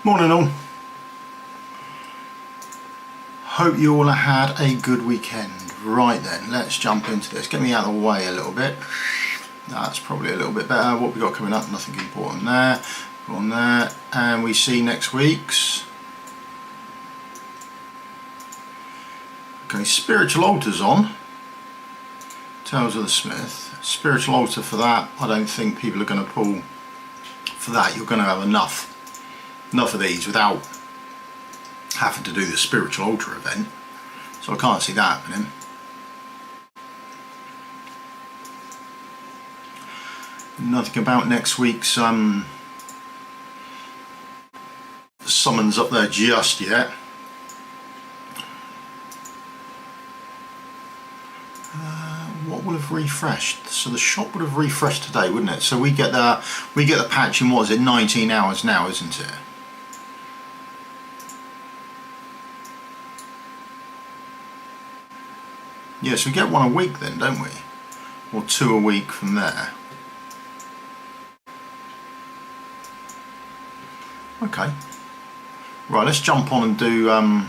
Morning all. Hope you all had a good weekend. Right then, let's jump into this. Get me out of the way a little bit. That's probably a little bit better. What we got coming up, nothing important there. Go on there. And we see next week's. Okay, Spiritual Altars on. Tales of the Smith. Spiritual Altar for that. I don't think people are going to pull for that. You're going to have enough of these without having to do the Spiritual Altar event. So I can't see that happening. Nothing about next week's summons up there just yet. What will have refreshed? So the shop would have refreshed today, wouldn't it? So we get the patch in, what is it, 19 hours now, isn't it? Yes, we get one a week then, don't we? Or two a week from there. Okay. Right, let's jump on and do the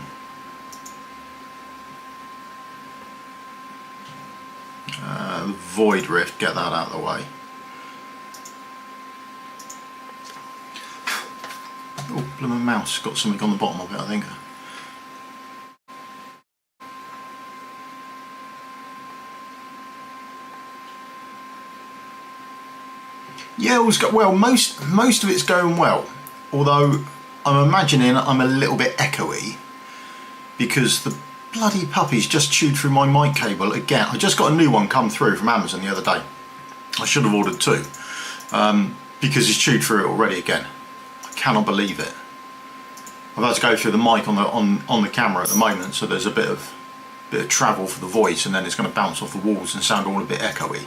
Void Rift, get that out of the way. Oh, blooming mouse, got something on the bottom of it, I think. Yeah, well, most of it's going well, although I'm imagining I'm a little bit echoey because the bloody puppy's just chewed through my mic cable again. I just got a new one come through from Amazon the other day. I should have ordered two because he's chewed through it already again. I cannot believe it. I've had to go through the mic on the camera at the moment, so there's a bit of travel for the voice, and then it's going to bounce off the walls and sound all a bit echoey.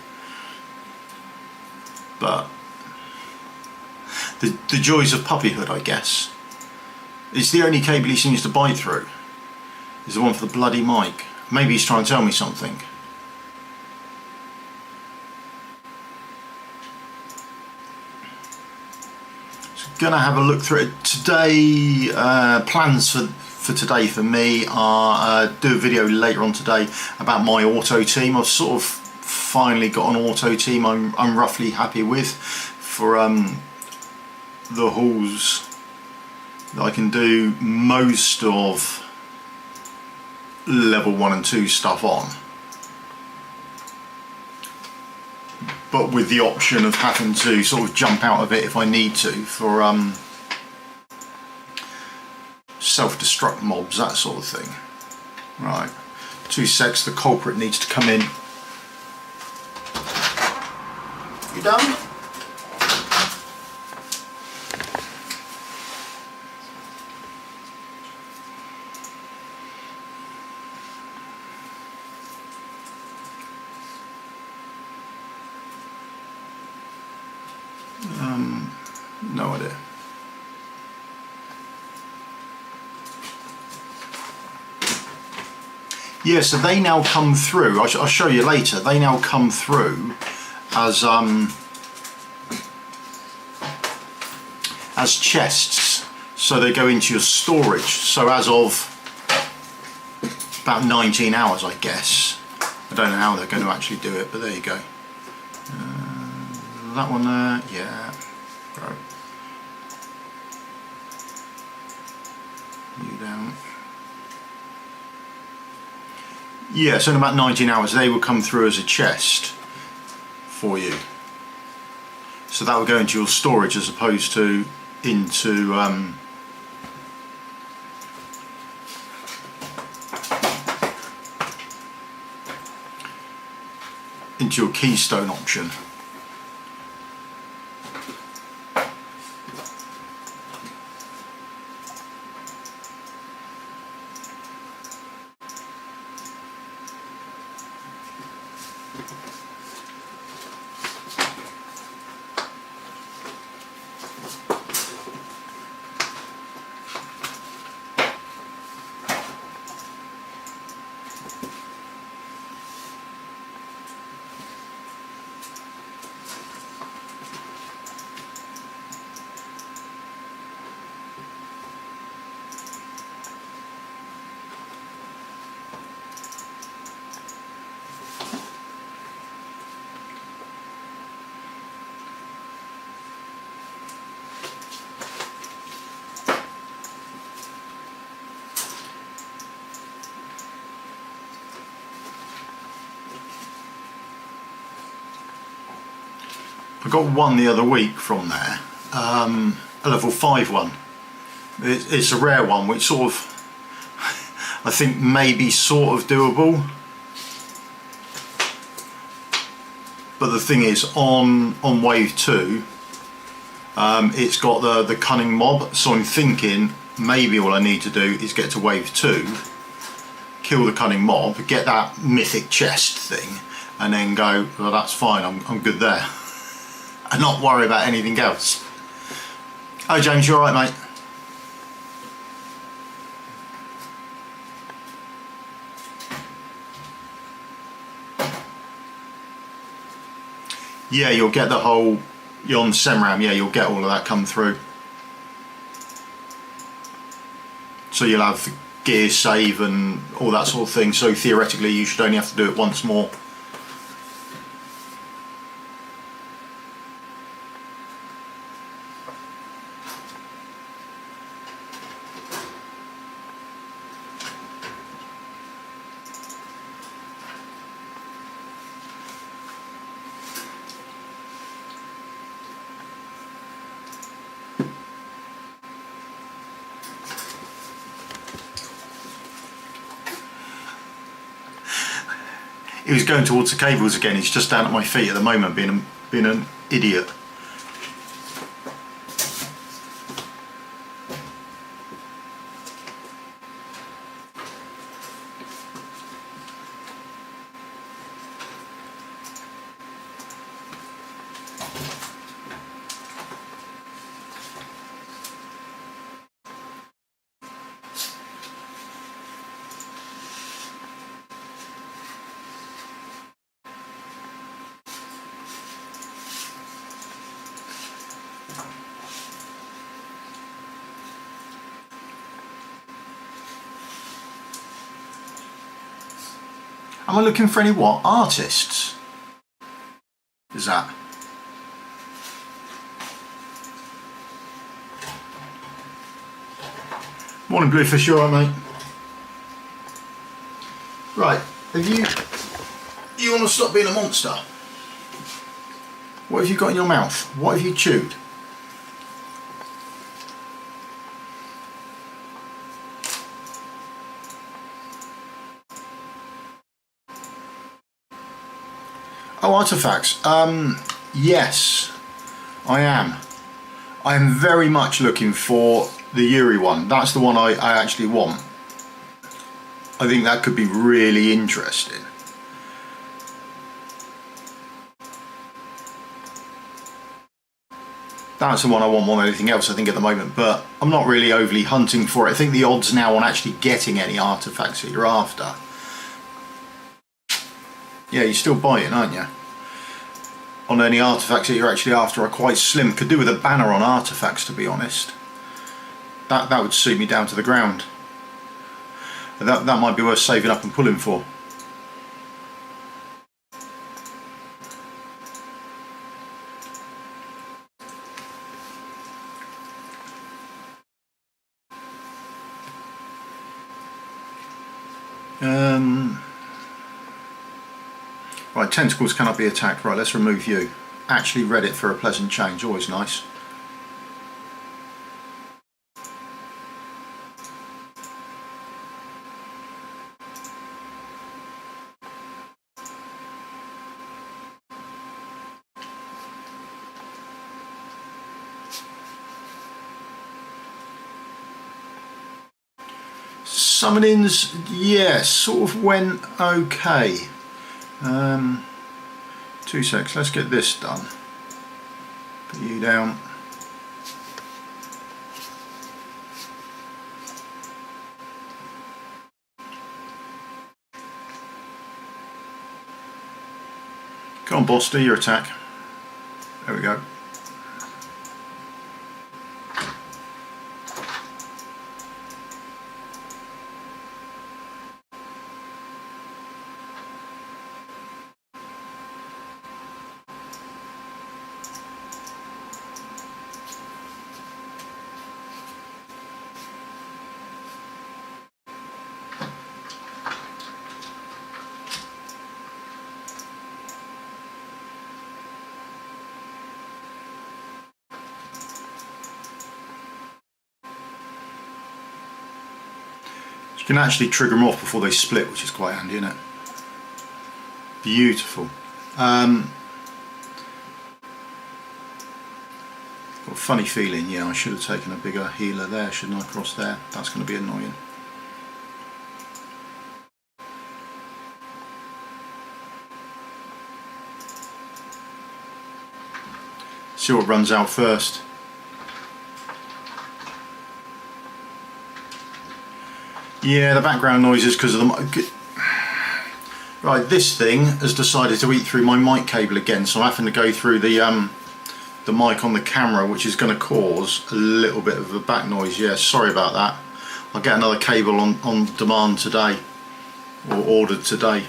But the joys of puppyhood, I guess. It's the only cable he seems to bite through. Is the one for the bloody mic. Maybe he's trying to tell me something. So gonna have a look through it today. Plans for today for me are do a video later on today about my auto team. I've sort of finally got an auto team I'm roughly happy with for the hauls that I can do most of level 1 and 2 stuff on, but with the option of having to sort of jump out of it if I need to for self-destruct mobs, that sort of thing. Right, 2 secs, the culprit needs to come in. You done? No idea. Yeah, so they now come through. I'll show you later. They now come through as chests, so they go into your storage. So as of about 19 hours, I guess. I don't know how they're going to actually do it, but there you go. That one there, yeah. Right. You down. Yeah, so in about 19 hours they will come through as a chest for you. So that will go into your storage as opposed to into your keystone option. I got one the other week from there, a level 5 one. It's a rare one, which sort of, I think maybe sort of doable. But the thing is, on wave 2, it's got the cunning mob, so I'm thinking maybe all I need to do is get to wave 2, kill the cunning mob, get that mythic chest thing, and then go, well, that's fine, I'm good there. And not worry about anything else. Oh, James, you alright, mate? Yeah, you'll get the whole, you're on Semram, yeah, you'll get all of that come through. So you'll have the gear save and all that sort of thing, so theoretically you should only have to do it once more. He was going towards the cables again. He's just down at my feet at the moment, being an idiot. Am I looking for any what? Artists? Is that? Morning, Bluefish, you alright, mate? Right, you want to stop being a monster? What have you got in your mouth? What have you chewed? Oh, artifacts. Yes, I am. I am very much looking for the Yuri one. That's the one I actually want. I think that could be really interesting. That's the one I want more than anything else, I think, at the moment, but I'm not really overly hunting for it. I think the odds now on actually getting any artifacts that you're after, yeah, you're still buying, aren't you? On any artifacts that you're actually after are quite slim. Could do with a banner on artifacts, to be honest. That would suit me down to the ground. That might be worth saving up and pulling for. Right, tentacles cannot be attacked. Right, let's remove you. Actually read it for a pleasant change, always nice. Summonings, yes, sort of went okay. 2 secs, let's get this done. Put you down. Come on, boss, do your attack. There we go. You can actually trigger them off before they split, which is quite handy, isn't it? Beautiful. Got a funny feeling, yeah, I should have taken a bigger healer there, shouldn't I, across there? That's going to be annoying. See what runs out first. Yeah, the background noise is because of the... Right, this thing has decided to eat through my mic cable again, so I'm having to go through the mic on the camera, which is going to cause a little bit of a back noise. Yeah, sorry about that. I'll get another cable on demand today, or ordered today.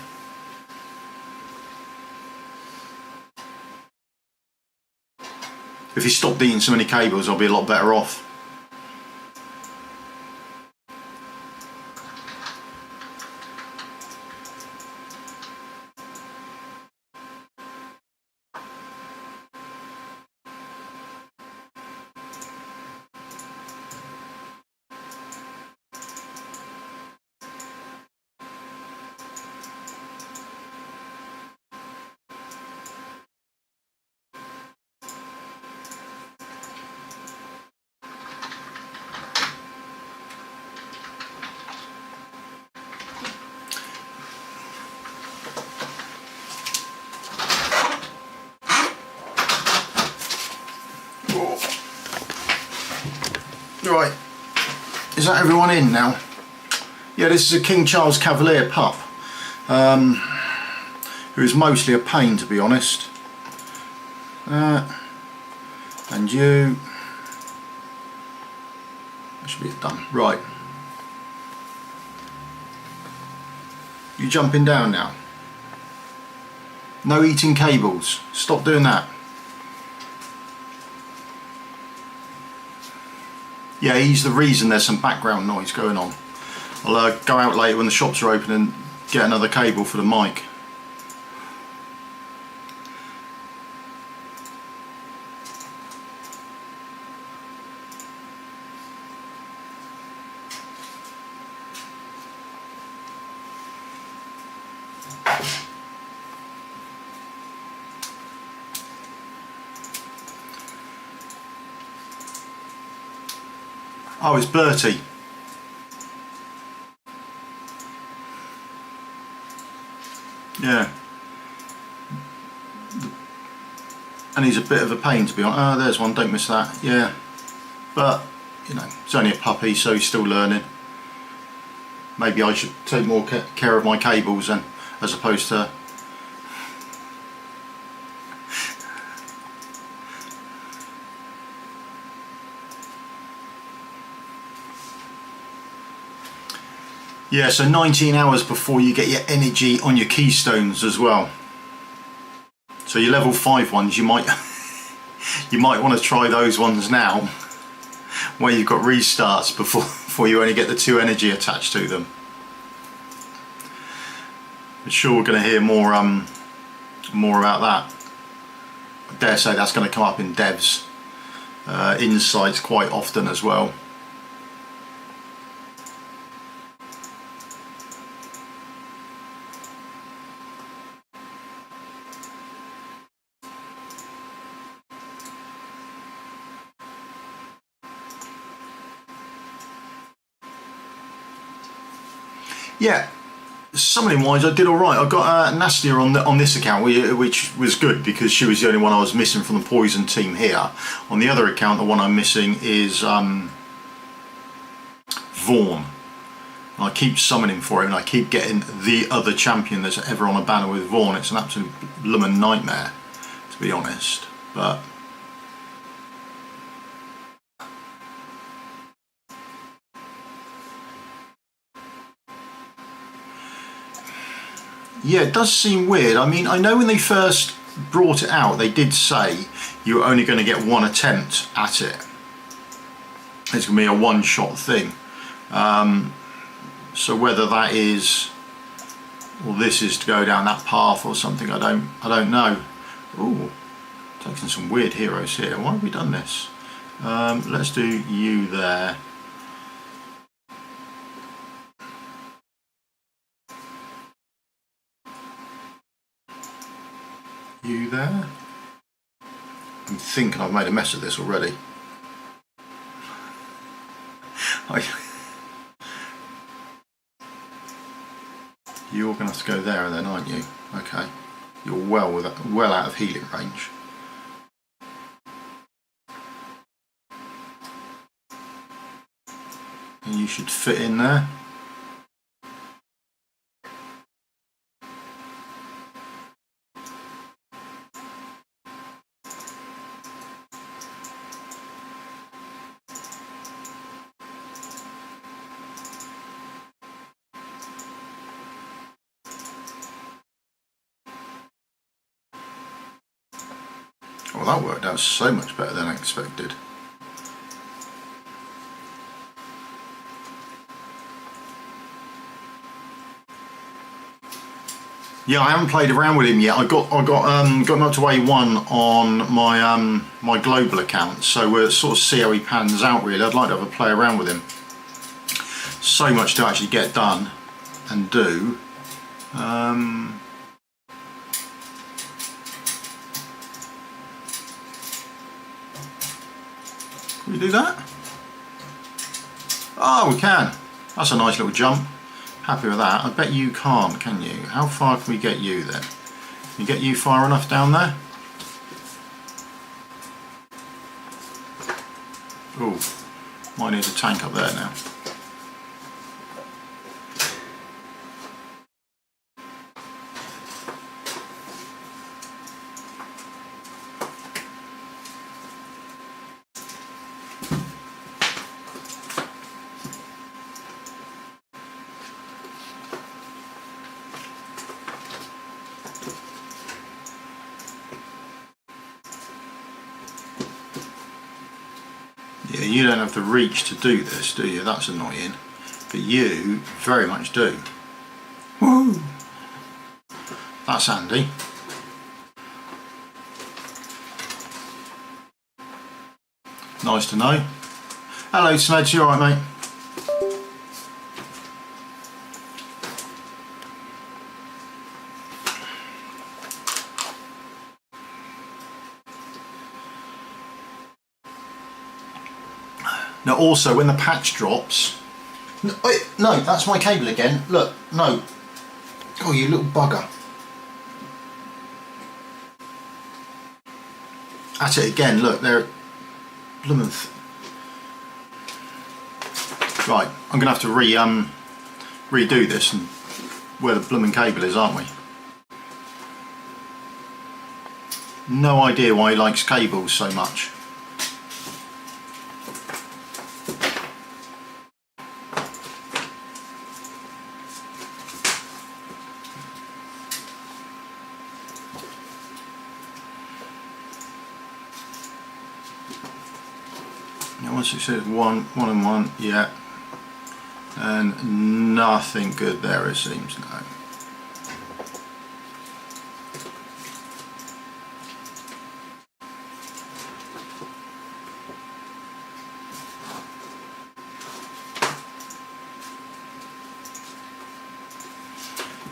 If you stopped eating so many cables, I'll be a lot better off. Right, is that everyone in now? Yeah, this is a King Charles Cavalier pup, who is mostly a pain, to be honest. And you, that should be it done. Right, you jumping down now. No eating cables, stop doing that. Yeah, he's the reason there's some background noise going on. I'll go out later when the shops are open and get another cable for the mic. Oh, it's Bertie. Yeah. And he's a bit of a pain, to be honest. Oh, there's one, don't miss that. Yeah. But, you know, it's only a puppy, so he's still learning. Maybe I should take more care of my cables then, as opposed to... Yeah, so 19 hours before you get your energy on your keystones as well. So your level 5 ones, you might want to try those ones now, where you've got restarts before you only get the 2 energy attached to them. I'm sure we're going to hear more about that. I dare say that's going to come up in devs insights quite often as well. Yeah, summoning wise I did alright. I got Nastia on this account, which was good because she was the only one I was missing from the poison team here. On the other account, the one I'm missing is Vaughn. I keep summoning for him and I keep getting the other champion that's ever on a banner with Vaughn. It's an absolute bloomin' nightmare, to be honest. But yeah, it does seem weird. I mean, I know when they first brought it out, they did say you were only going to get one attempt at it. It's going to be a one-shot thing. So whether that is, or this is to go down that path or something, I don't know. Ooh, taking some weird heroes here. Why have we done this? Let's do you there. You there? I'm thinking I've made a mess of this already. You're going to have to go there then, aren't you? Okay. You're well out of healing range. And you should fit in there. Well, that worked out so much better than I expected. Yeah, I haven't played around with him yet. I got him up to A1 on my my global account, so we'll sort of see how he pans out. Really, I'd like to have a play around with him. So much to actually get done and do. Can we do that? Oh, we can. That's a nice little jump. Happy with that. I bet you can't, can you? How far can we get you then? Can you get you far enough down there? Oh, might need a tank up there now. Yeah, you don't have the reach to do this, do you? That's annoying. But you very much do. Woo! That's handy. Nice to know. Hello, Smeds, you alright, mate? Now also when the patch drops, no, that's my cable again, look, no, oh you little bugger. That's it again, look, they're blooming. Right, I'm going to have to redo this and where the blooming cable is, aren't we? No idea why he likes cables so much. Once it says one and one, yeah, and nothing good there it seems. No.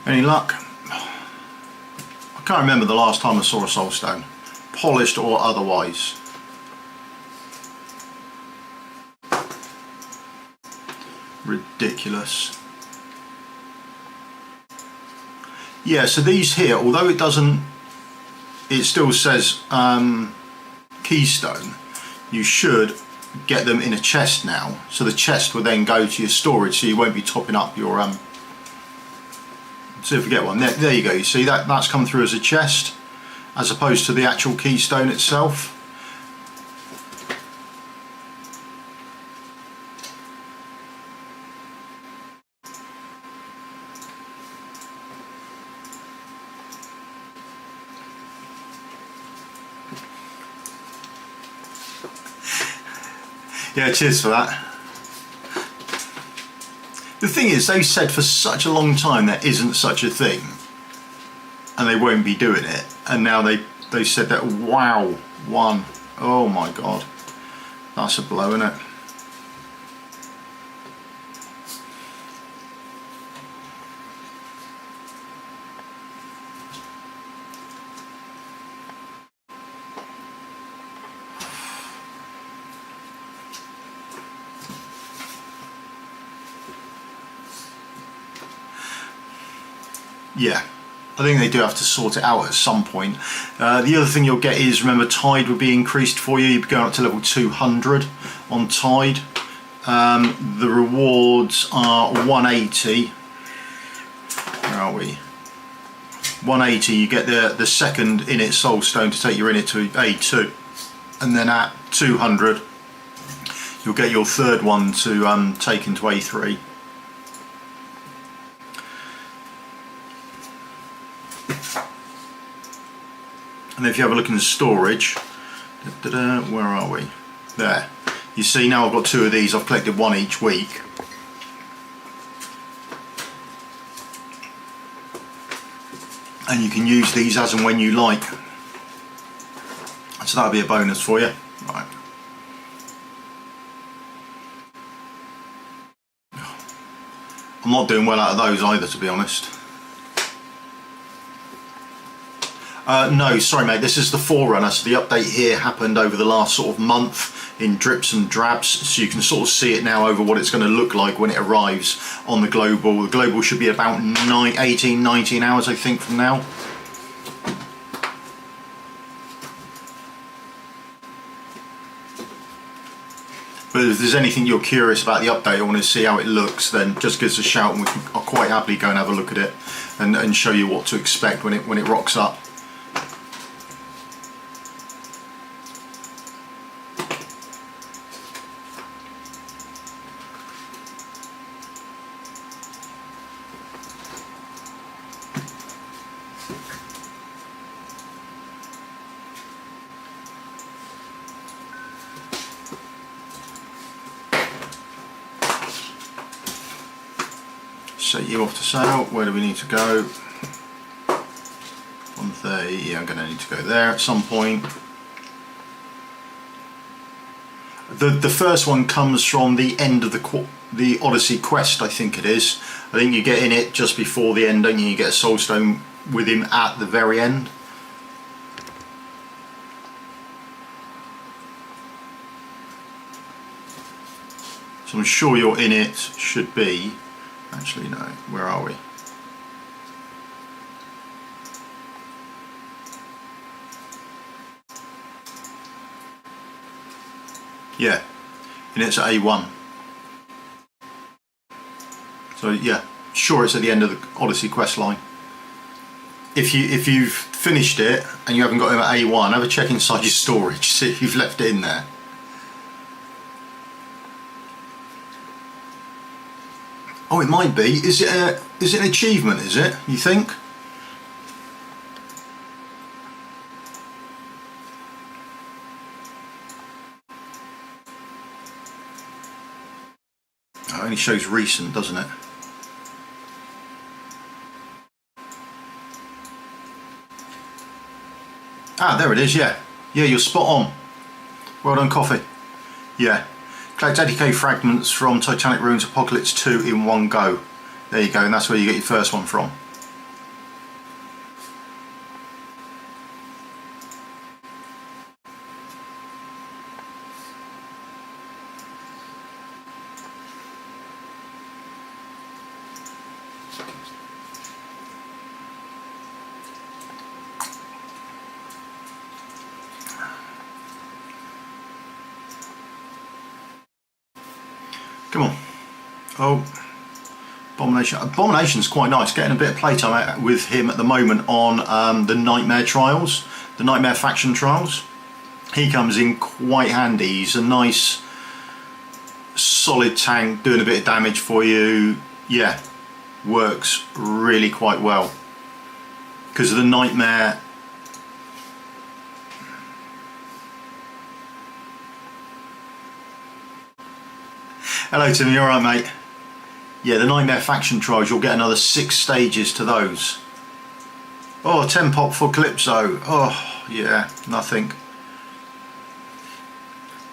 Any luck? I can't remember the last time I saw a soulstone, polished or otherwise. Ridiculous. Yeah, so these here, although it doesn't, it still says keystone, you should get them in a chest now, so the chest will then go to your storage, so you won't be topping up your see if we get one. There you go, you see that's come through as a chest as opposed to the actual keystone itself. Yeah, cheers for that. The thing is, they said for such a long time there isn't such a thing and they won't be doing it, and now they said that. Wow, one. Oh my god, that's a blow, isn't it? yeah, I think they do have to sort it out at some point. The other thing you'll get is, remember, Tide will be increased for you. You'll be going up to level 200 on Tide. The rewards are 180. Where are we? 180, you get the second Init Soul Stone to take your Init to A2. And then at 200, you'll get your third one to take into A3. And if you have a look in the storage, where are we? There. You see now I've got 2 of these. I've collected 1 each week. And you can use these as and when you like. So that'll be a bonus for you. Right. I'm not doing well out of those either, to be honest. No, sorry mate, this is the Forerunner, so the update here happened over the last sort of month in drips and drabs, so you can sort of see it now over what it's going to look like when it arrives on the global. The global should be about 18, 19 hours I think from now. But if there's anything you're curious about the update or want to see how it looks, then just give us a shout and I'll quite happily go and have a look at it and show you what to expect when it rocks up. Set you off to sail. Where do we need to go? 130. Yeah, I'm going to need to go there at some point. The first one comes from the end of the Odyssey quest, I think it is. I think you get in it just before the end, don't you? You get a soul stone with him at the very end. So I'm sure your in it should be. Actually, no. Where are we? Yeah, and it's at A1. So yeah, sure, it's at the end of the Odyssey quest line. If you've finished it and you haven't got him at A1, have a check inside your storage, see if you've left it in there. Oh, it might be. Is it an achievement, is it, you think? Oh, it only shows recent, doesn't it? Ah, there it is, yeah. Yeah, you're spot on. Well done, Coffee. Yeah. Collect 80k fragments from Titanic Ruins Apocalypse 2 in one go. There you go, and that's where you get your first one from. Come on. Oh, Abomination. Abomination's quite nice. Getting a bit of playtime with him at the moment on the Nightmare Trials, the Nightmare Faction Trials. He comes in quite handy. He's a nice, solid tank, doing a bit of damage for you. Yeah, works really quite well. Because of the Nightmare. Hello Tim, you alright mate? Yeah, the Nightmare Faction Trials, you'll get another 6 stages to those. Oh, 10 pop for Calypso. Oh, yeah, nothing.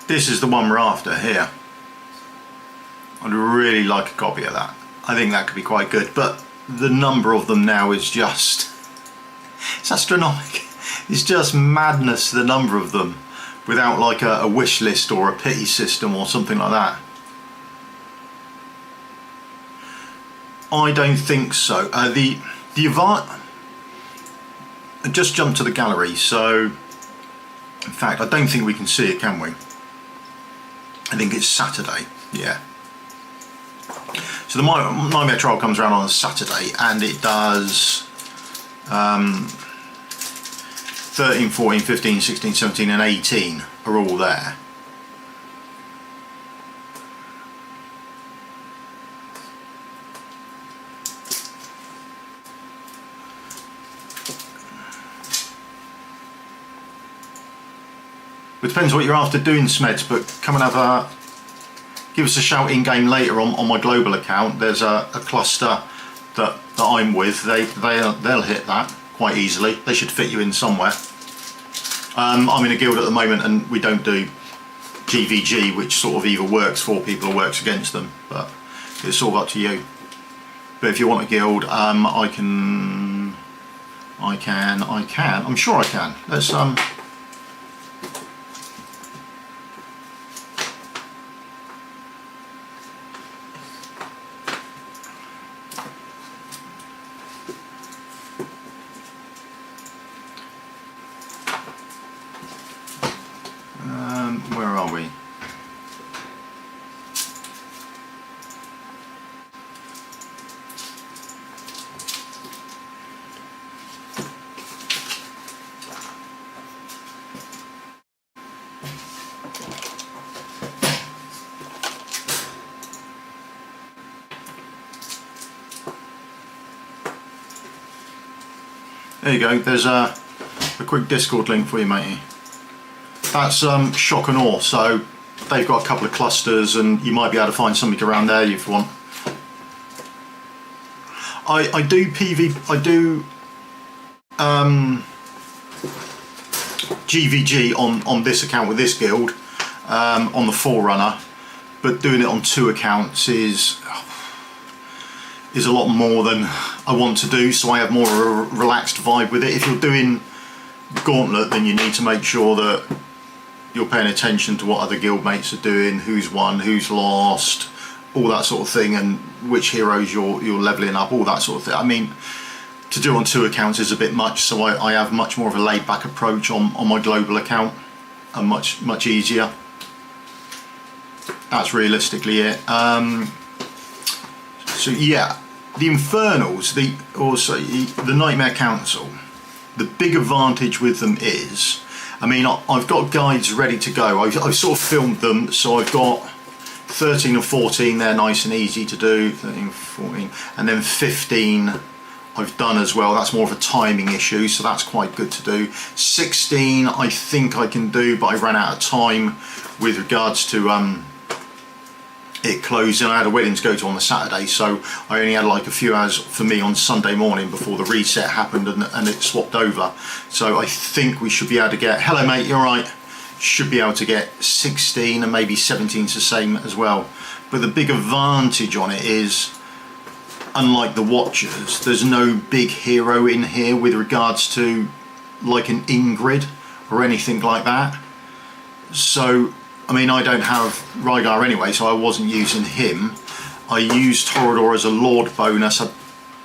This is the one we're after here. I'd really like a copy of that. I think that could be quite good, but the number of them now is just... it's astronomical. It's just madness, the number of them, without like a wish list or a pity system or something like that. I don't think so. The event, I just jumped to the gallery, so in fact I don't think we can see it, can we? I think it's Saturday, yeah. So the Nightmare Trial comes around on a Saturday, and it does 13, 14, 15, 16, 17 and 18 are all there. It depends what you're after doing, Smeds, but come and give us a shout in game later on my global account. There's a cluster that I'm with. They'll hit that quite easily. They should fit you in somewhere. I'm in a guild at the moment, and we don't do GVG, which sort of either works for people or works against them, but it's sort of up to you. But if you want a guild, I can. I'm sure I can. Let's where are we? There you go, there's a quick Discord link for you, matey. That's Shock and Awe, so they've got a couple of clusters, and you might be able to find something around there if you want. I do GVG on this account with this guild, on the Forerunner, but doing it on 2 accounts is a lot more than I want to do, so I have more of a relaxed vibe with it. If you're doing Gauntlet, then you need to make sure that you're paying attention to what other guild mates are doing, who's won, who's lost, all that sort of thing, and which heroes you're leveling up, all that sort of thing. I mean, to do on 2 accounts is a bit much, so I have much more of a laid back approach on my global account, and much easier. That's realistically it. So yeah, the Infernals, the Nightmare Council, the big advantage with them is, I mean, I've got guides ready to go. I've sort of filmed them, so I've got 13 and 14, they're nice and easy to do, 13, 14, and then 15 I've done as well. That's more of a timing issue, so that's quite good to do. 16 I think I can do, but I ran out of time with regards to it closing. I had a wedding to go to on the Saturday, so I only had like a few hours for me on Sunday morning before the reset happened and it swapped over. So I think we should be able to get, hello mate, you're right, should be able to get 16 and maybe 17's the same as well. But the big advantage on it is, unlike the Watchers, there's no big hero in here with regards to like an Ingrid or anything like that. So I mean, I don't have Rygar anyway, so I wasn't using him. I used Torador as a Lord bonus. I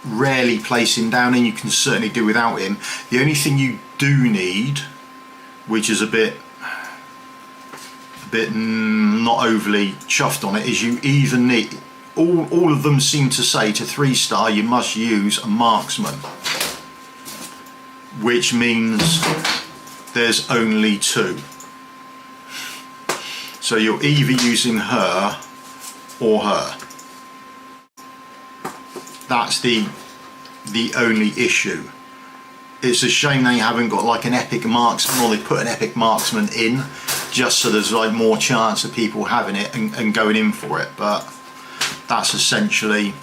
rarely place him down, and you can certainly do without him. The only thing you do need, which is a bit not overly chuffed on it, is you either need, all of them seem to say to 3-star you must use a marksman, which means there's only 2. So you're either using her or her. That's the only issue. It's a shame they haven't got like an epic marksman, or they put an epic marksman in just so there's like more chance of people having it and going in for it. But that's essentially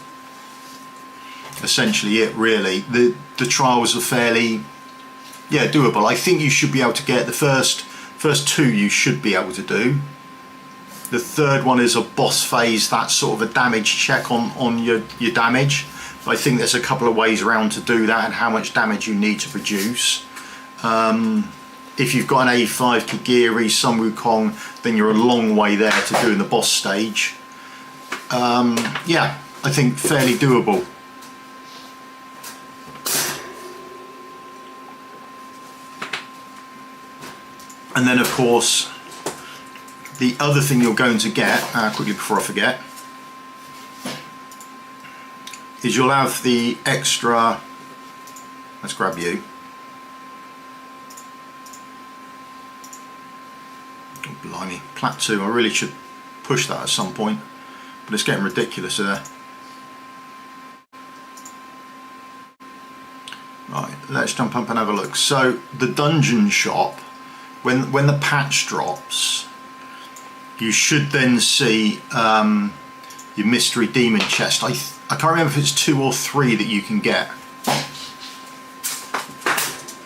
it really. The trials are fairly doable. I think you should be able to get the first 2 you should be able to do. The third one is a boss phase, that's sort of a damage check on your damage. But I think there's a couple of ways around to do that and how much damage you need to produce. If you've got an A5 Kagiri, Sun Wukong, then you're a long way there to doing the boss stage. Yeah, I think fairly doable. And then of course, the other thing you're going to get, quickly before I forget, is you'll have the extra, let's grab you. Oh, blimey, plat 2, I really should push that at some point, but it's getting ridiculous there. Right, let's jump up and have a look. So the dungeon shop, when the patch drops, you should then see your mystery demon chest. I can't remember if it's 2 or 3 that you can get,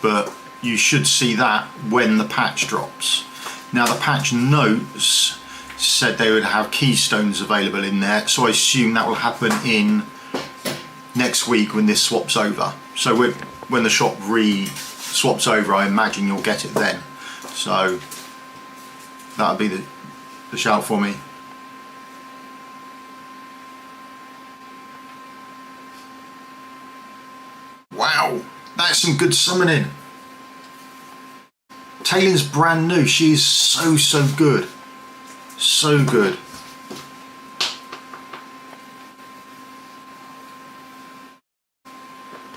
but you should see that when the patch drops. Now the patch notes said they would have keystones available in there, so I assume that will happen in next week when this swaps over. So when the shop swaps over, I imagine you'll get it then. So that'll be the shout for me. Wow, that's some good summoning. Taylor's brand new. She's so good. So good.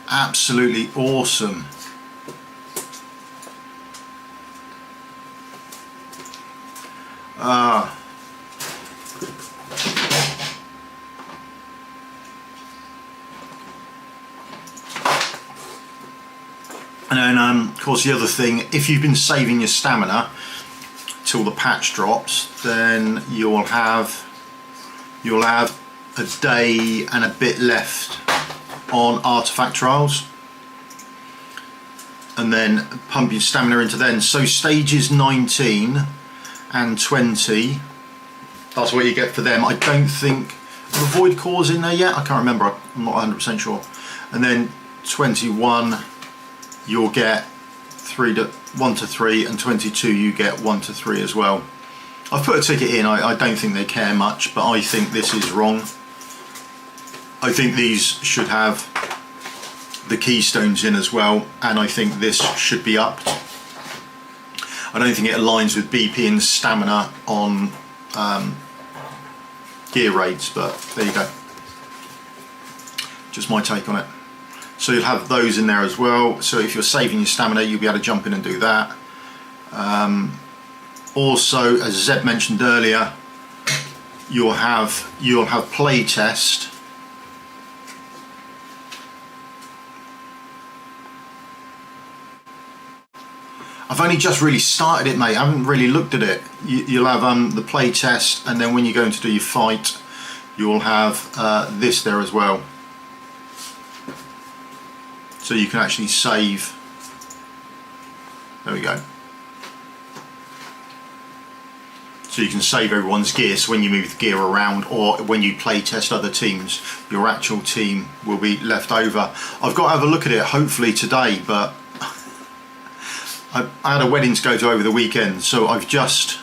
Absolutely awesome. And then of course the other thing, if you've been saving your stamina till the patch drops, then you'll have a day and a bit left on artifact trials, and then pump your stamina into then. So stages 19 and 20, that's what you get for them. I don't think the void cores in there yet, I can't remember, I'm not 100% sure. And then 21 you'll get 1 to 3, and 22 you get 1 to 3 as well. I've put a ticket in. I don't think they care much, but I think this is wrong. I think these should have the keystones in as well, and I think this should be upped. I don't think it aligns with BP and stamina on gear raids, but there you go. Just my take on it. So you'll have those in there as well. So if you're saving your stamina, you'll be able to jump in and do that. Also, as Zeb mentioned earlier, you'll have play test. I've only just really started it, mate. I haven't really looked at it. You'll have the play test, and then when you're going to do your fight, you'll have this there as well. So you can actually save. There we go. So you can save everyone's gear, so when you move the gear around or when you play test other teams, your actual team will be left over. I've got to have a look at it hopefully today, but I had a wedding to go to over the weekend, so I've just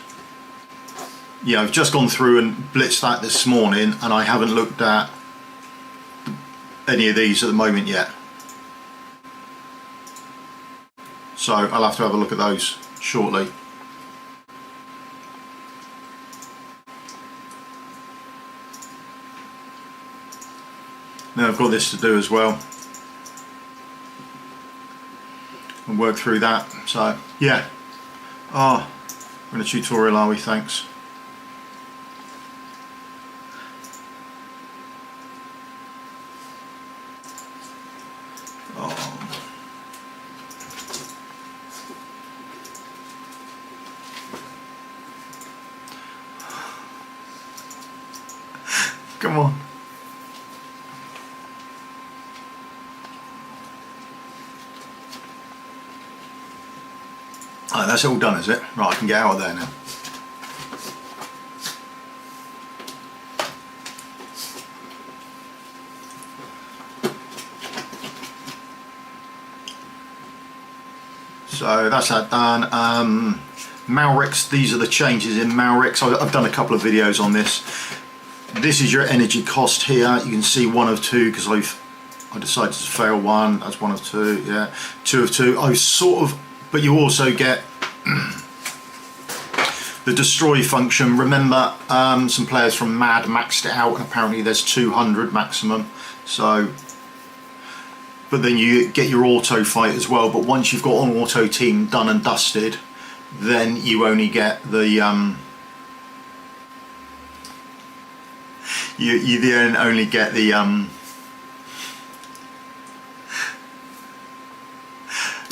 gone through and blitzed that this morning, and I haven't looked at any of these at the moment yet. So I'll have to have a look at those shortly. Now I've got this to do as well, and work through that. So yeah, we're in a tutorial, are we? Thanks. Come on. Right, that's all done, is it? Right, I can get out of there now. So that's that done. Malrix, these are the changes in Malrix. I've done a couple of videos on this. This is your energy cost here. You can see 1 of 2 because I decided to fail 1. That's 1 of 2. Yeah, 2 of 2. I sort of, but you also get The destroy function, remember some players from Mad maxed it out and apparently there's 200 maximum, so, but then you get your auto fight as well, but once you've got an auto team done and dusted, then you only get the you then only get the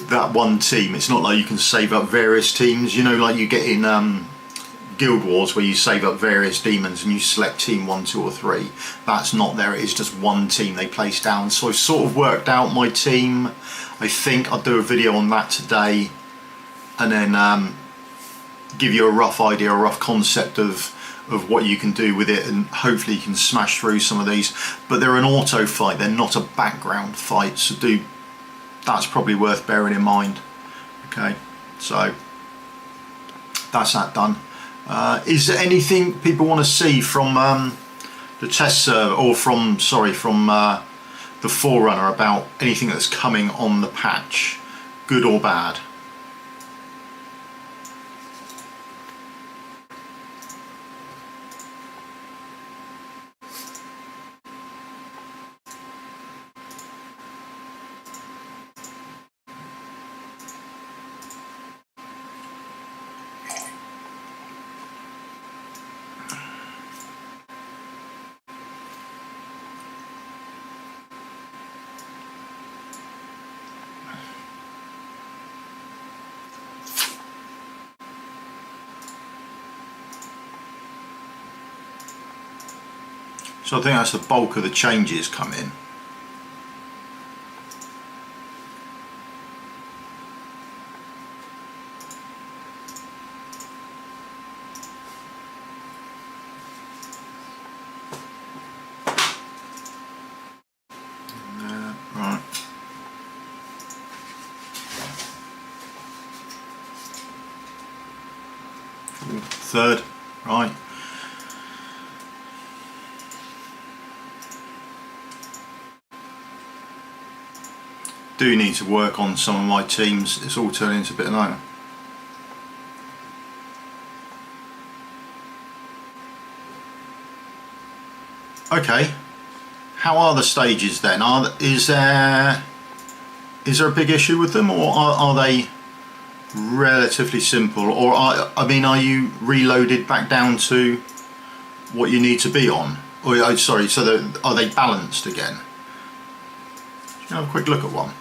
that one team. It's not like you can save up various teams, you know, like you get in Guild Wars where you save up various demons and you select team 1, 2 or 3. That's not there, it is just one team they place down. So I've sort of worked out my team. I think I'll do a video on that today and then give you a rough idea, a rough concept of what you can do with it, and hopefully you can smash through some of these. But they're an auto fight, they're not a background fight, so that's probably worth bearing in mind. Okay, so that's that done. Is there anything people want to see from the test server, or from the Forerunner, about anything that's coming on the patch, good or bad? So I think that's the bulk of the changes come in. Right. Third, right. Do need to work on some of my teams. It's all turning into a bit of a nightmare. Okay, how are the stages then? Is there a big issue with them, or are they relatively simple? Or are you reloaded back down to what you need to be on? Or sorry, so are they balanced again? Let's have a quick look at one.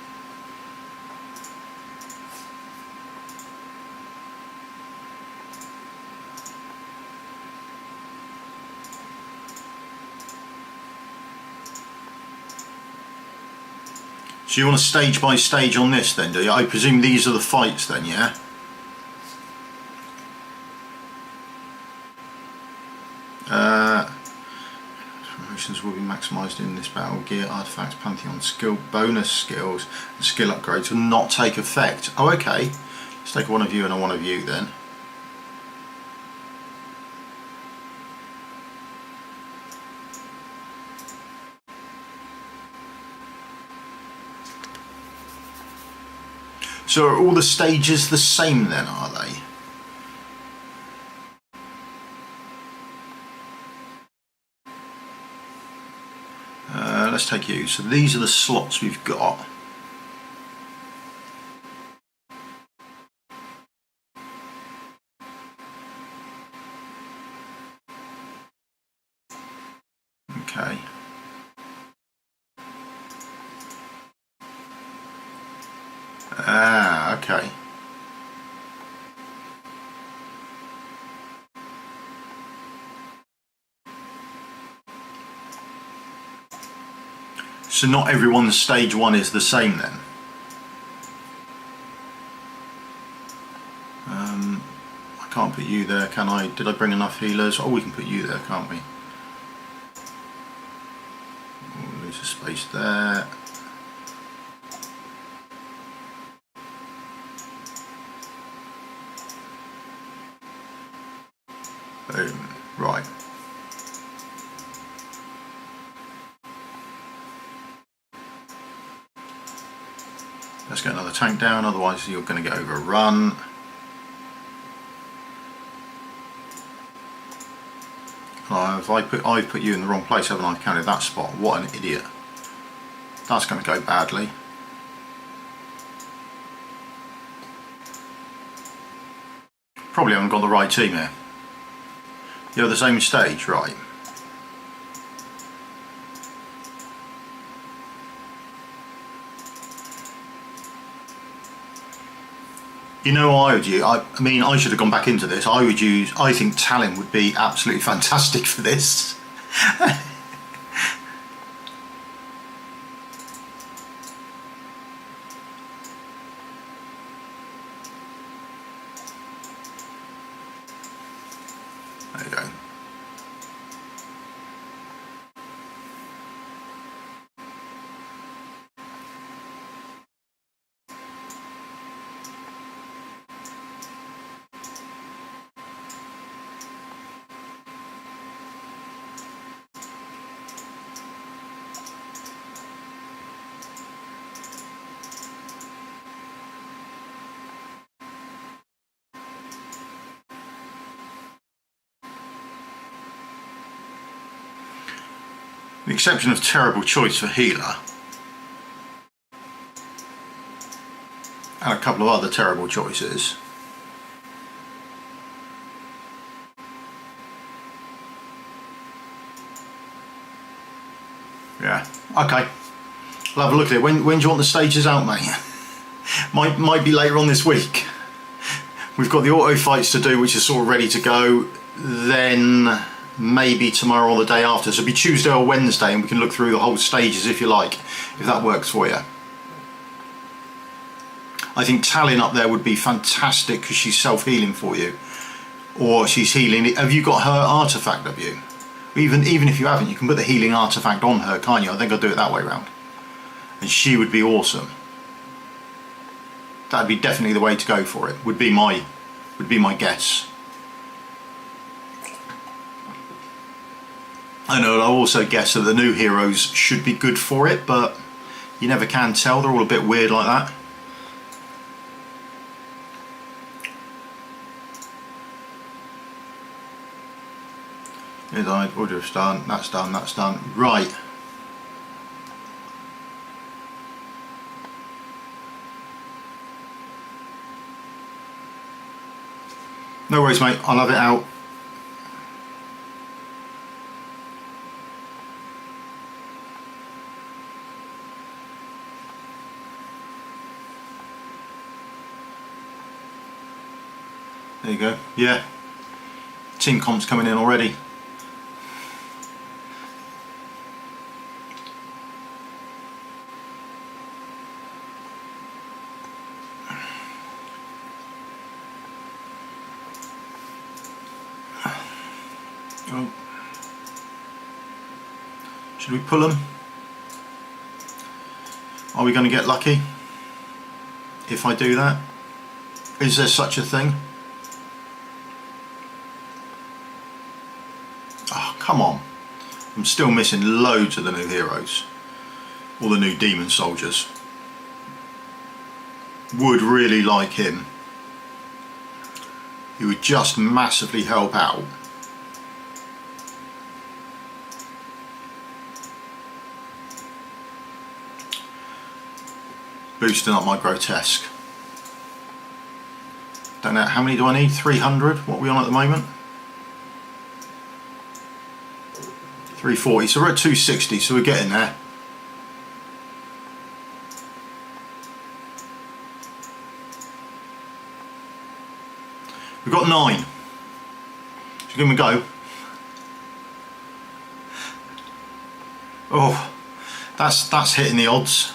So you want to stage by stage on this then, do you? I presume these are the fights then, yeah? Promotions will be maximised in this battle. Gear, artifacts, pantheon, skill, bonus skills, and skill upgrades will not take effect. Oh, okay. Let's take one of you and a one of you then. So are all the stages the same then, are they? Let's take you. So these are the slots we've got. Okay. Ah, okay. So not everyone's stage one is the same then? I can't put you there, can I? Did I bring enough healers? Oh, we can put you there, can't we? Oh, lose a space there. Boom. Right. Let's get another tank down, otherwise you're going to get overrun. I've put you in the wrong place, haven't I? Counted that spot. What an idiot. That's going to go badly. Probably haven't got the right team here. You're the same stage, right? You know what I would use? I mean, I should have gone back into this. I think Tallinn would be absolutely fantastic for this. There you go. The exception of terrible choice for healer, and a couple of other terrible choices. Yeah, okay. I'll have a look at it. When do you want the stages out, mate? might be later on this week. We've got the auto fights to do, which is sort of ready to go. Then maybe tomorrow or the day after. So it'll be Tuesday or Wednesday, and we can look through the whole stages if you like, if that works for you. I think Tallinn up there would be fantastic because she's self-healing for you, or she's healing. Have you got her artifact? Have you? Even if you haven't, you can put the healing artifact on her, can't you? I think I'll do it that way round, and she would be awesome. That'd be definitely the way to go for it. Would be my guess. I know I'll also guess that the new heroes should be good for it, but you never can tell. They're all a bit weird like that. Order's done, that's done, that's done. Right. No worries, mate, I'll have it out. There you go. Yeah. Team comp's coming in already. Oh. Should we pull them? Are we going to get lucky if I do that? Is there such a thing? Oh, come on. I'm still missing loads of the new heroes. All the new demon soldiers. Would really like him. He would just massively help out. Boosting up my grotesque. Don't know, how many do I need? 300? What are we on at the moment? 340, so we're at 260, so we're getting there. We've got 9. Should we give them a go? Oh, that's hitting the odds.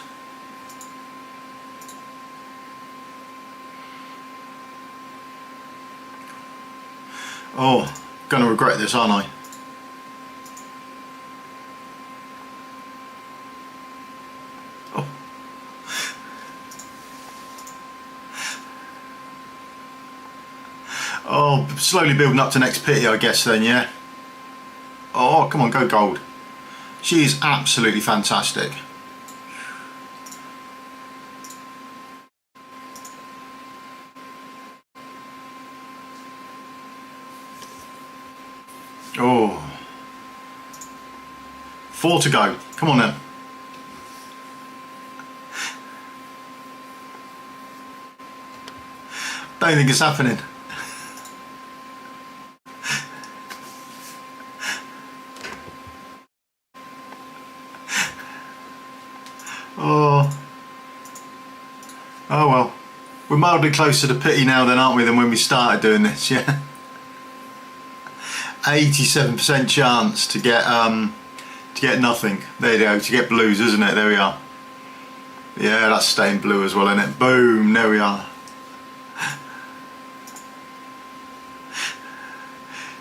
Oh, gonna regret this, aren't I? Oh. Oh, slowly building up to next pity, I guess then, yeah. Oh, come on, go gold. She is absolutely fantastic. Oh, 4 to go. Come on then. Don't think it's happening. Oh well. We're mildly closer to pity now then, aren't we, than when we started doing this, yeah? 87% chance to get nothing. There you go, to get blues, isn't it? There we are. Yeah, that's staying blue as well, isn't it? Boom, there we are.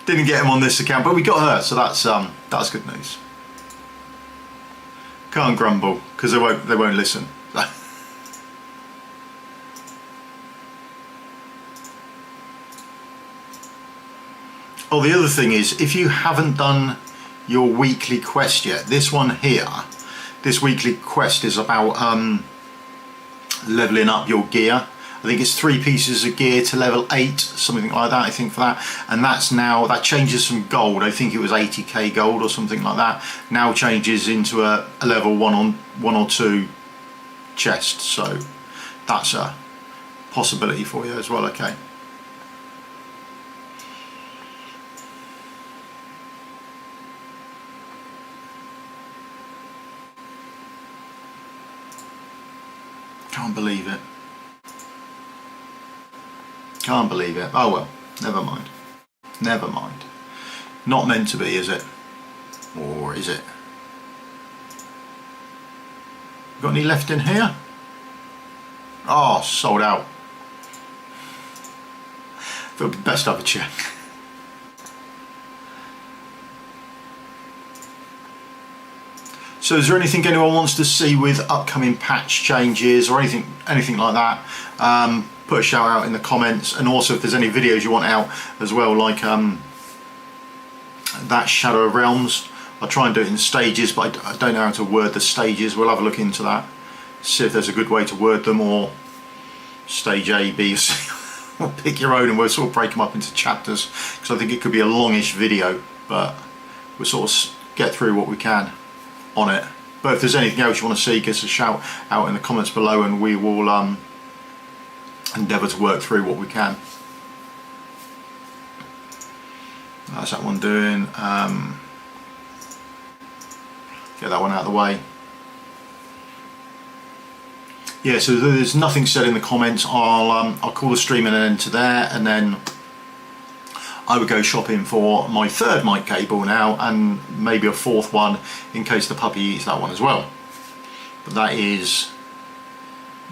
Didn't get him on this account, but we got her, so that's good news. Can't grumble, because they won't listen. Oh, the other thing is, if you haven't done your weekly quest yet, this one here, this weekly quest is about leveling up your gear. I think it's 3 pieces of gear to level 8, something like that, I think, for that. And that's now, that changes from gold. I think it was 80k gold or something like that. Now changes into a level 1 or 2 chest. So that's a possibility for you as well, okay. Can't believe it. Can't believe it. Oh well, never mind. Never mind. Not meant to be, is it? Or is it? Got any left in here? Oh, sold out. Thought it'd be best to have a check. So is there anything anyone wants to see with upcoming patch changes or anything like that? Put a shout out in the comments, and also if there's any videos you want out as well, like that Shadow of Realms. I'll try and do it in stages, but I don't know how to word the stages. We'll have a look into that, see if there's a good way to word them, or stage A, B, or C. Or pick your own, and we'll sort of break them up into chapters, because I think it could be a longish video, but we'll sort of get through what we can on it. But if there's anything else you want to see, give us a shout out in the comments below, and we will endeavour to work through what we can. That's that one doing. Get that one out of the way. Yeah, so there's nothing said in the comments. I'll call the stream an end to there, and then I would go shopping for my 3rd mic cable now, and maybe a 4th one in case the puppy eats that one as well. But that is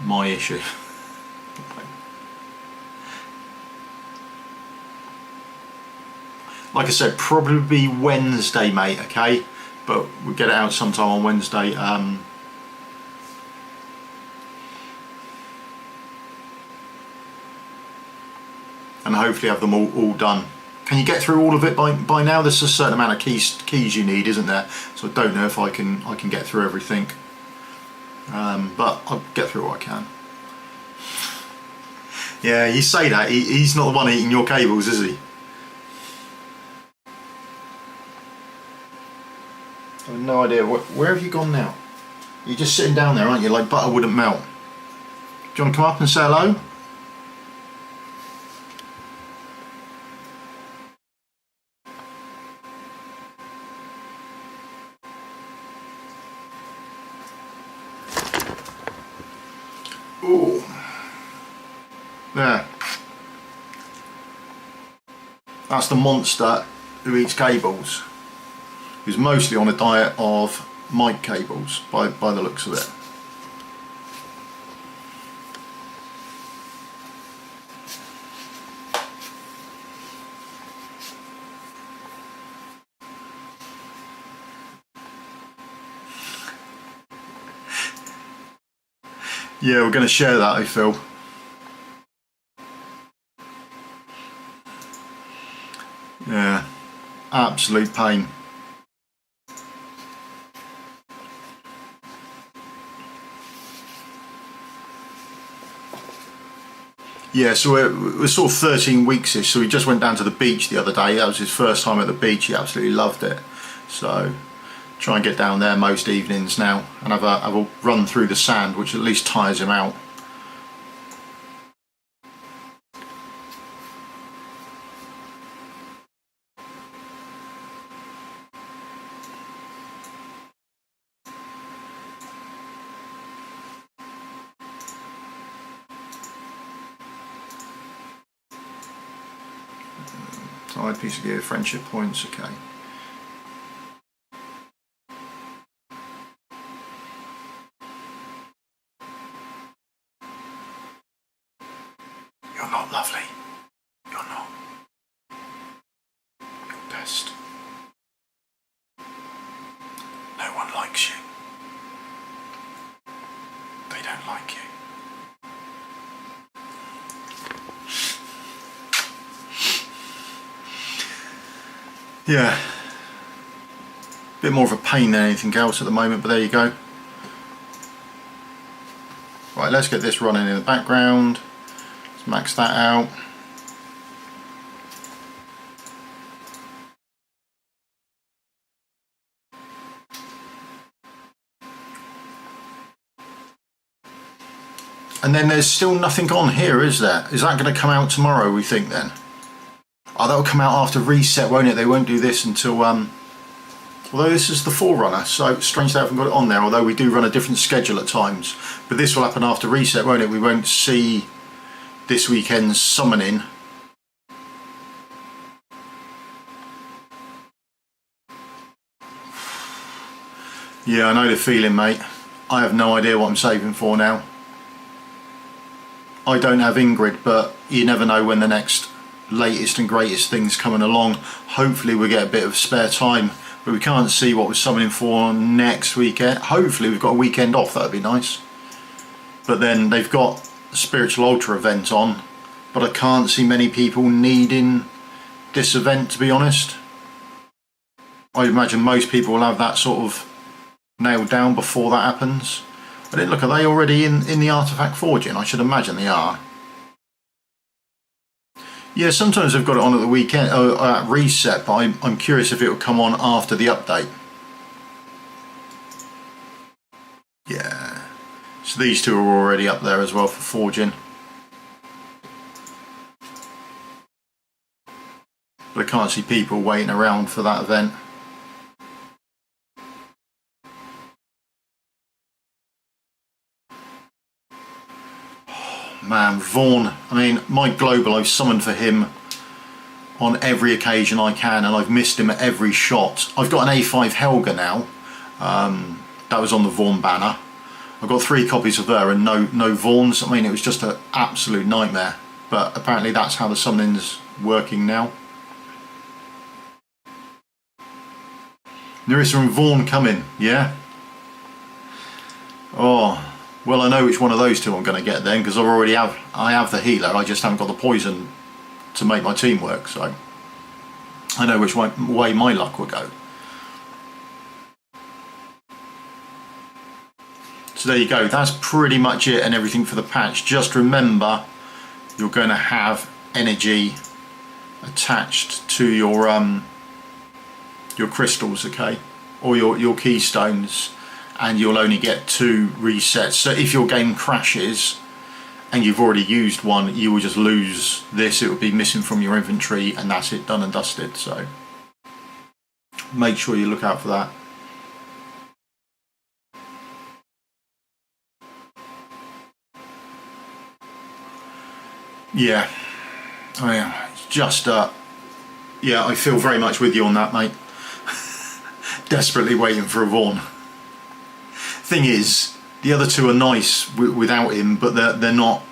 my issue. Like I said, probably Wednesday, mate, okay? But we'll get it out sometime on Wednesday. And hopefully have them all done. Can you get through all of it by now? There's a certain amount of keys you need, isn't there? So I don't know if I can get through everything. But I'll get through what I can. Yeah, you say that. He's not the one eating your cables, is he? I have no idea. Where have you gone now? You're just sitting down there, aren't you? Like butter wouldn't melt. Do you want to come up and say hello? Ooh. There. That's the monster who eats cables. Who's mostly on a diet of mic cables, by the looks of it. Yeah, we're going to share that, I feel. Yeah, absolute pain. Yeah, so we're sort of 13 weeks-ish, so we just went down to the beach the other day. That was his first time at the beach. He absolutely loved it. So Try and get down there most evenings now and have a run through the sand, which at least tires him out. Side piece of gear, friendship points, okay. You're not lovely. You're not. You're best. No one likes you. They don't like you. Yeah, a bit more of a pain than anything else at the moment, but there you go. Right, let's get this running in the background. Let's max that out. And then there's still nothing on here, is there? Is that going to come out tomorrow, we think, then? Oh, that'll come out after reset, won't it? They won't do this until, although this is the Forerunner, so strange they haven't got it on there, although we do run a different schedule at times. But this will happen after reset, won't it? We won't see this weekend's summoning. Yeah, I know the feeling, mate. I have no idea what I'm saving for now. I don't have Ingrid, but you never know when the next latest and greatest things coming along. Hopefully we'll get a bit of spare time, but we can't see what we're summoning for next weekend. Hopefully we've got a weekend off, that'd be nice. But then they've got the Spiritual Ultra event on, but I can't see many people needing this event, to be honest. I imagine most people will have that sort of nailed down before that happens. I didn't look, are they already in the artifact forging? I should imagine they are. Yeah, sometimes they've got it on at the weekend, at reset, but I'm curious if it will come on after the update. Yeah, so these two are already up there as well for forging. But I can't see people waiting around for that event. Man, Vaughn, I mean, my global, I've summoned for him on every occasion I can, and I've missed him at every shot. I've got an A5 Helga now, that was on the Vaughn banner. I've got 3 copies of her and no Vaughns. I mean, it was just an absolute nightmare, but apparently that's how the summoning's working now. Nerissa and Vaughn coming, yeah? Oh. Well, I know which one of those two I'm going to get then, because I have the healer. I just haven't got the poison to make my team work, so I know which way my luck will go. So there you go. That's pretty much it and everything for the patch. Just remember, you're going to have energy attached to your crystals, okay, or your keystones. And you'll only get 2 resets. So if your game crashes and you've already used one, you will just lose this. It will be missing from your inventory, and that's it, done and dusted. So make sure you look out for that. Yeah, it's just yeah, I feel very much with you on that, mate. Desperately waiting for a Vaughn. Thing is, the other two are nice without him, but they're not.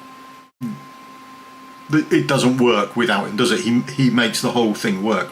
It doesn't work without him, does it? He makes the whole thing work.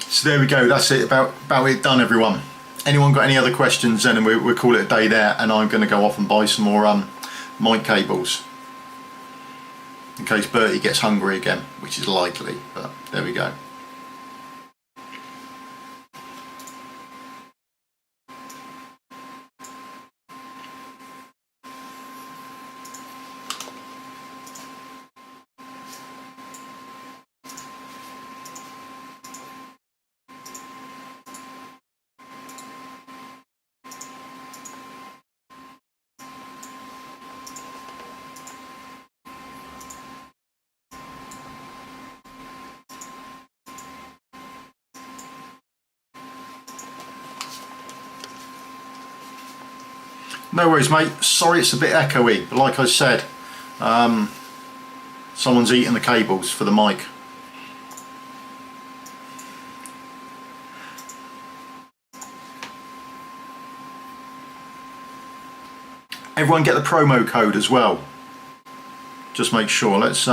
So there we go, that's it, about it done, everyone. anyone got any other questions then, and we'll call it a day there, and I'm going to go off and buy some more mic cables in case Bertie gets hungry again, which is likely, but there we go. No worries, mate. Sorry it's a bit echoey, but like I said, someone's eating the cables for the mic. Everyone get the promo code as well. Just make sure. Let's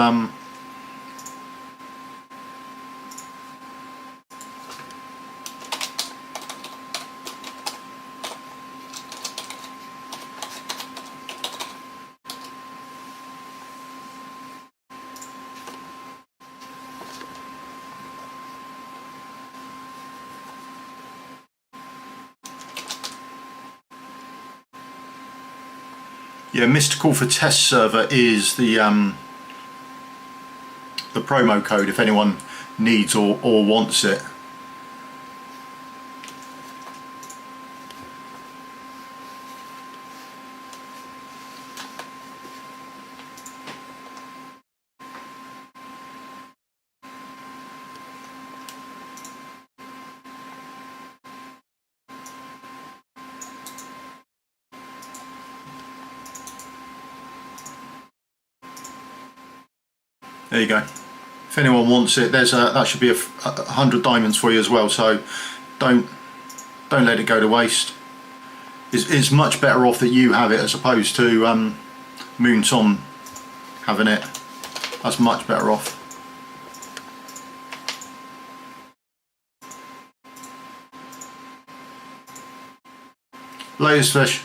yeah, mystical for test server is the promo code if anyone needs or wants it. There you go. If anyone wants it, there's that should be 100 diamonds for you as well. So don't let it go to waste. It's much better off that you have it as opposed to Moon Tom having it. That's much better off. Latest fish.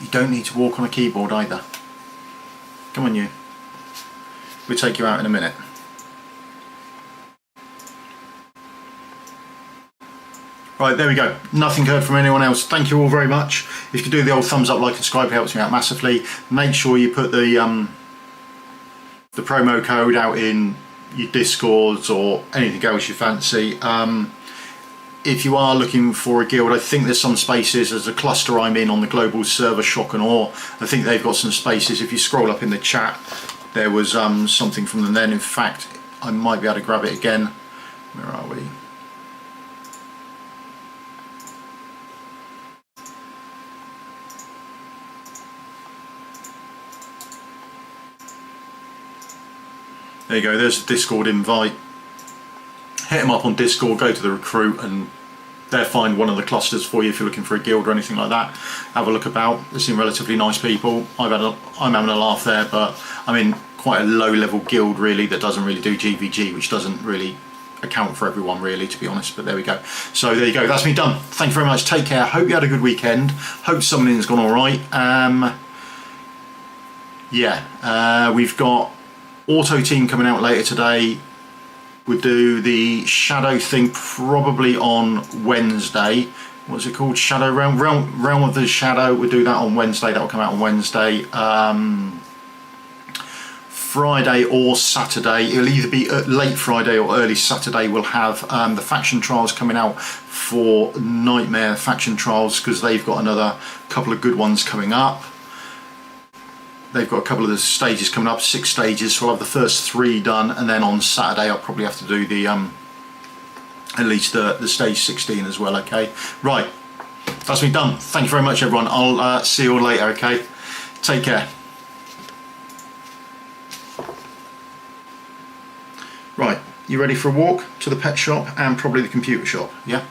You don't need to walk on a keyboard either. Come on, you. We'll take you out in a minute. Right, there we go. Nothing heard from anyone else. Thank you all very much. If you could do the old thumbs up, like, and subscribe, it helps me out massively. Make sure you put the promo code out in your Discords or anything else you fancy. If you are looking for a guild, I think there's some spaces. There's a cluster I'm in on the global server, Shock and Awe. I think they've got some spaces. If you scroll up in the chat, there was something from them then. In fact, I might be able to grab it again. Where are we? There you go, there's a Discord invite. Hit them up on Discord, go to the recruit, and they'll find one of the clusters for you if you're looking for a guild or anything like that. Have a look about. They seem relatively nice people. I'm having a laugh there, but I'm in quite a low level guild really that doesn't really do GVG, which doesn't really account for everyone really, to be honest, but there we go. So there you go, that's me done. Thank you very much, take care. Hope you had a good weekend. Hope summoning's gone all right. We've got Auto Team coming out later today. We'll do the Shadow thing probably on Wednesday. What's it called? Shadow Realm of the Shadow. We'll do that on Wednesday. That will come out on Wednesday. Friday or Saturday. It'll either be late Friday or early Saturday. We'll have the faction trials coming out for Nightmare faction trials because they've got another couple of good ones coming up. They've got a couple of the stages coming up, 6 stages, so I'll have the first 3 done, and then on Saturday I'll probably have to do the at least the stage 16 as well. Okay, right, that's me done. Thank you very much everyone. I'll see you all later. Okay, take care. Right, you ready for a walk to the pet shop and probably the computer shop, yeah?